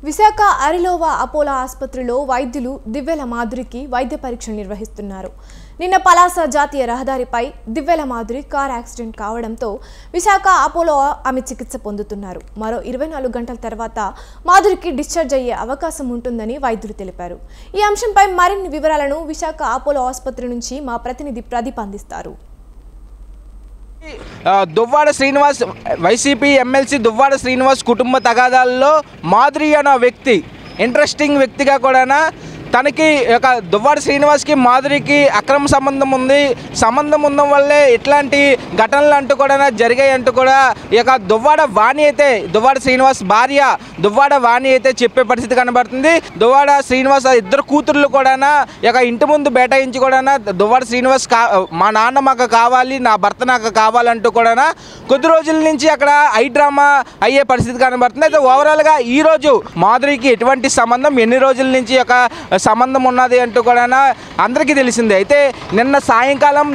Visakha Arilova Apollo ఆసుపత్రిలో వైద్యులు దివ్యల మాధురికి వైద్య పరీక్షలు నిర్వహిస్తున్నారు. నిన్న పలాస జాతీయ రహదారిపై దివ్యల మాధురి కార్ యాక్సిడెంట్ కావడంతో విశాఖ అపోలో ఆమె చికిత్స పొందుతున్నారు. మరో 24 గంటల తర్వాత మాధురికి డిశ్చార్జ్ అయ్యే అవకాశం ఉంటుందని వైద్యులు తెలిపారు. ఈ అంశంపై మరిన్ని వివరాలను విశాఖ అపోలో ఆసుపత్రి నుంచి మా ప్రతినిధి ప్రదీప్ అందిస్తారు. దువ్వాడ శ్రీనివాస్ వైసీపీ ఎమ్మెల్సీ దువ్వాడ శ్రీనివాస్ కుటుంబ తగాదాల్లో మాధురి అనే వ్యక్తి ఇంట్రెస్టింగ్ వ్యక్తిగా కూడా తనకి దువ్వాడ శ్రీనివాస్కి మాధురికి అక్రమ సంబంధం ఉంది. సంబంధం ఉండడం వల్లే ఇట్లాంటి ఘటనలు అంటూ కూడా జరిగాయి అంటూ కూడా దువ్వాడ వాణి అయితే దువ్వాడ శ్రీనివాస్ భార్య దువ్వాడ వాణి అయితే చెప్పే పరిస్థితి కనబడుతుంది. దువ్వాడ శ్రీనివాస్ ఇద్దరు కూతుర్లు కూడా ఇంటి ముందు బేటాయించి కూడా దువ్వాడ శ్రీనివాస్ మా నాన్న మాకు కావాలి, నా భర్త నాకు కావాలంటూ కూడా కొద్ది రోజుల నుంచి అక్కడ ఐ డ్రామా అయ్యే పరిస్థితి కనబడుతుంది. అయితే ఓవరాల్గా ఈరోజు మాధురికి ఎటువంటి సంబంధం, ఎన్ని రోజుల నుంచి సంబంధం ఉన్నది అంటూ కూడా అందరికీ తెలిసిందే. అయితే నిన్న సాయంకాలం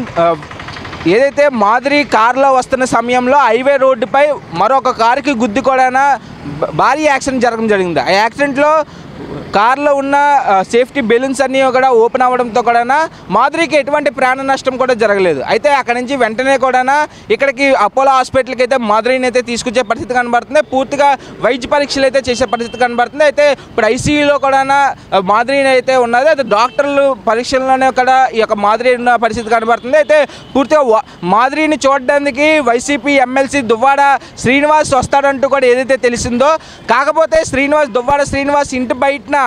ఏదైతే మాధురి కారులో వస్తున్న సమయంలో హైవే రోడ్డుపై మరొక కారుకి గుద్ది కూడా భారీ యాక్సిడెంట్ జరగడం జరిగింది. ఆ యాక్సిడెంట్లో కారులో ఉన్న సేఫ్టీ బెలూన్స్ అన్నీ కూడా ఓపెన్ అవ్వడంతో కూడా మాధురికి ఎటువంటి ప్రాణ నష్టం కూడా జరగలేదు. అయితే అక్కడి నుంచి వెంటనే కూడా ఇక్కడికి అపోలో హాస్పిటల్కి అయితే మాధురిని అయితే తీసుకొచ్చే పరిస్థితి కనబడుతుంది. పూర్తిగా వైద్య పరీక్షలు అయితే చేసే పరిస్థితి కనబడుతుంది. అయితే ఇప్పుడు ఐసీయూలో కూడా మాధురిని అయితే ఉన్నది. అయితే డాక్టర్లు పరీక్షల్లోనే కూడా ఈ యొక్క మాధురి ఉన్న పరిస్థితి కనబడుతుంది. అయితే పూర్తిగా మాధురిని చూడడానికి వైసీపీ ఎమ్మెల్సీ దువ్వాడ శ్రీనివాస్ వస్తాడంటూ కూడా ఏదైతే తెలిసిందో, కాకపోతే దువ్వాడ శ్రీనివాస్ ఇంటి బయటన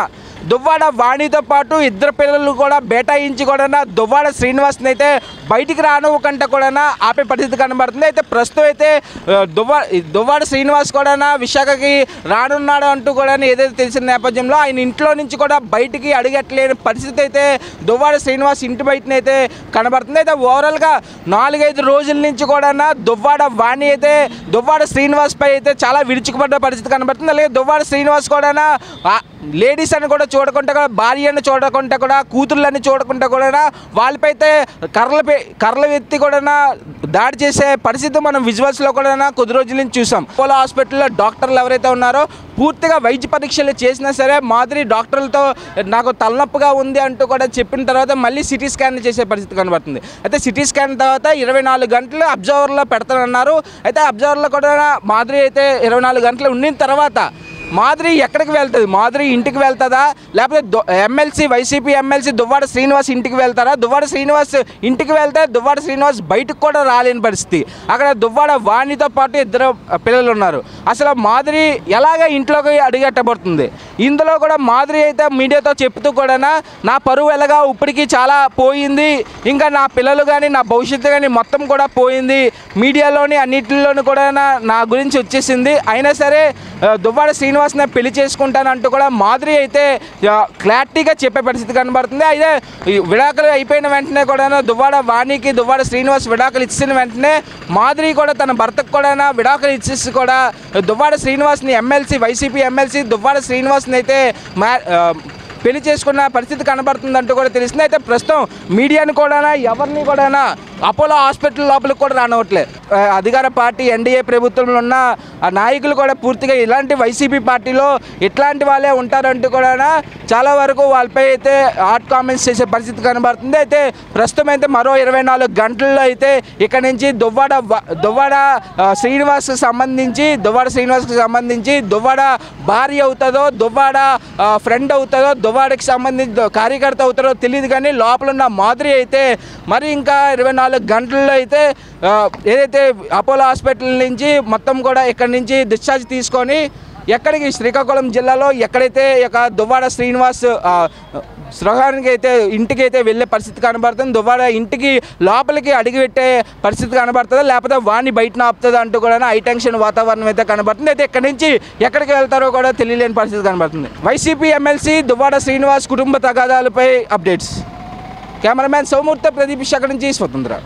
దువ్వాడ వాణితో పాటు ఇద్దరు పిల్లలు కూడా బేటాయించి కూడా దువ్వాడ శ్రీనివాస్ని అయితే బయటికి రానివ్వకుండా కూడా ఆపే పరిస్థితి కనబడుతుంది. అయితే ప్రస్తుతం అయితే దువ్వాడ శ్రీనివాస్ కూడా విశాఖకి రానున్నాడు అంటూ కూడా ఏదైతే తెలిసిన నేపథ్యంలో ఆయన ఇంట్లో నుంచి కూడా బయటికి అడుగట్లేని పరిస్థితి అయితే దువ్వాడ శ్రీనివాస్ ఇంటి బయటనైతే కనబడుతుంది. అయితే ఓవరాల్గా 4-5 రోజుల నుంచి కూడా దువ్వాడ వాణి అయితే దువ్వాడ శ్రీనివాస్ పై అయితే చాలా విరుచుకుపడ్డ పరిస్థితి కనబడుతుంది. అలాగే దువ్వాడ శ్రీనివాస్ కూడా లేడీస్ అని కూడా చూడకుండా కూడా, భార్యను చూడకుండా కూడా, కూతుర్లని చూడకుండా కూడా వాళ్ళపై అయితే కర్రలు ఎత్తి కూడా దాడి చేసే పరిస్థితి మనం విజువల్స్లో కూడా కొద్ది రోజుల నుంచి చూసాం. అపోలో హాస్పిటల్లో డాక్టర్లు ఎవరైతే ఉన్నారో పూర్తిగా వైద్య పరీక్షలు చేసినా సరే మాధురి డాక్టర్లతో నాకు తలనొప్పిగా ఉంది అంటూ కూడా చెప్పిన తర్వాత మళ్ళీ సిటీ స్కాన్ చేసే పరిస్థితి కనబడుతుంది. అయితే సిటీ స్కాన్ తర్వాత 24 గంటలు అబ్జర్వర్లో పెడతానన్నారు. అయితే అబ్జర్వర్లో కూడా మాధురి అయితే 24 గంటలు ఉండిన తర్వాత మాధురి ఎక్కడికి వెళ్తుంది, మాధురి ఇంటికి వెళ్తుందా, లేకపోతే వైసీపీ ఎమ్మెల్సీ దువ్వాడ శ్రీనివాస్ ఇంటికి వెళ్తారా? దువ్వాడ శ్రీనివాస్ ఇంటికి వెళ్తే దువ్వాడ శ్రీనివాస్ బయటకు కూడా రాలేని పరిస్థితి. అక్కడ దువ్వాడ వాణితో పాటు ఇద్దరు పిల్లలు ఉన్నారు. అసలు మాధురి ఎలాగ ఇంట్లోకి అడుగెట్టబడుతుంది? ఇందులో కూడా మాధురి అయితే మీడియాతో చెప్తూ కూడా నా పరువు ఎలాగా ఇప్పటికీ చాలా పోయింది, ఇంకా నా పిల్లలు కానీ నా భవిష్యత్తు కానీ మొత్తం కూడా పోయింది, మీడియాలోని అన్నిటిలోని కూడా నా గురించి వచ్చేసింది, అయినా సరే దువ్వాడ శ్రీనివాస్ని పెళ్లి చేసుకుంటానంటూ కూడా మాధురి అయితే క్లారిటీగా చెప్పే పరిస్థితి కనబడుతుంది. అయితే విడాకులు అయిపోయిన వెంటనే కూడా దువ్వాడ వాణికి దువ్వాడ శ్రీనివాస్ విడాకులు ఇచ్చిన వెంటనే మాధురి కూడా తన భర్తకు కూడా విడాకులు ఇచ్చేసి కూడా దువ్వాడ శ్రీనివాస్ని వైసీపీ ఎమ్మెల్సీ దువ్వాడ శ్రీనివాస్ని అయితే పెళ్లి చేసుకున్న పరిస్థితి కనబడుతుందంటూ కూడా తెలిసింది. అయితే ప్రస్తుతం మీడియాని కూడా ఎవరిని కూడా అపోలో హాస్పిటల్ లోపలికి కూడా రానివ్వట్లేదు. అధికార పార్టీ ఎన్డీఏ ప్రభుత్వంలో ఉన్న నాయకులు కూడా పూర్తిగా ఇలాంటి వైసీపీ పార్టీలో ఇట్లాంటి వాళ్ళే ఉంటారంటూ కూడా చాలా వరకు వాళ్ళపై అయితే హాట్ కామెంట్స్ చేసే పరిస్థితి కనబడుతుంది. అయితే ప్రస్తుతం అయితే మరో 24 గంటల్లో అయితే ఇక్కడ నుంచి దువ్వాడ శ్రీనివాస్కి సంబంధించి దువ్వాడ భార్య అవుతుందో, దువ్వాడ ఫ్రెండ్ అవుతుందో, దువ్వాడకి సంబంధించి కార్యకర్త అవుతారో తెలియదు. కానీ లోపల ఉన్న మాధురి అయితే మరి ఇంకా 24 గంటల్లో అయితే ఏదైతే అపోలో హాస్పిటల్ నుంచి మొత్తం కూడా ఇక్కడి నుంచి డిశ్చార్జ్ తీసుకొని ఎక్కడికి శ్రీకాకుళం జిల్లాలో ఎక్కడైతే దువ్వాడ శ్రీనివాస్ స్వగానికి అయితే ఇంటికి అయితే వెళ్ళే పరిస్థితి కనబడుతుంది. దువ్వాడ ఇంటికి లోపలికి అడుగుపెట్టే పరిస్థితి కనబడుతుంది, లేకపోతే వాణి బయటన ఆపుతుంది అంటూ కూడా హై టెన్షన్ వాతావరణం అయితే కనబడుతుంది. అయితే ఇక్కడి నుంచి ఎక్కడికి వెళ్తారో కూడా తెలియలేని పరిస్థితి కనబడుతుంది. వైసీపీ ఎమ్మెల్సీ దువ్వాడ శ్రీనివాస్ కుటుంబ తగాదాలపై అప్డేట్స్. కెమెరామ్యాన్ సౌమూర్తి, ప్రదీప్, విశాఖ నుంచి స్వతంత్ర.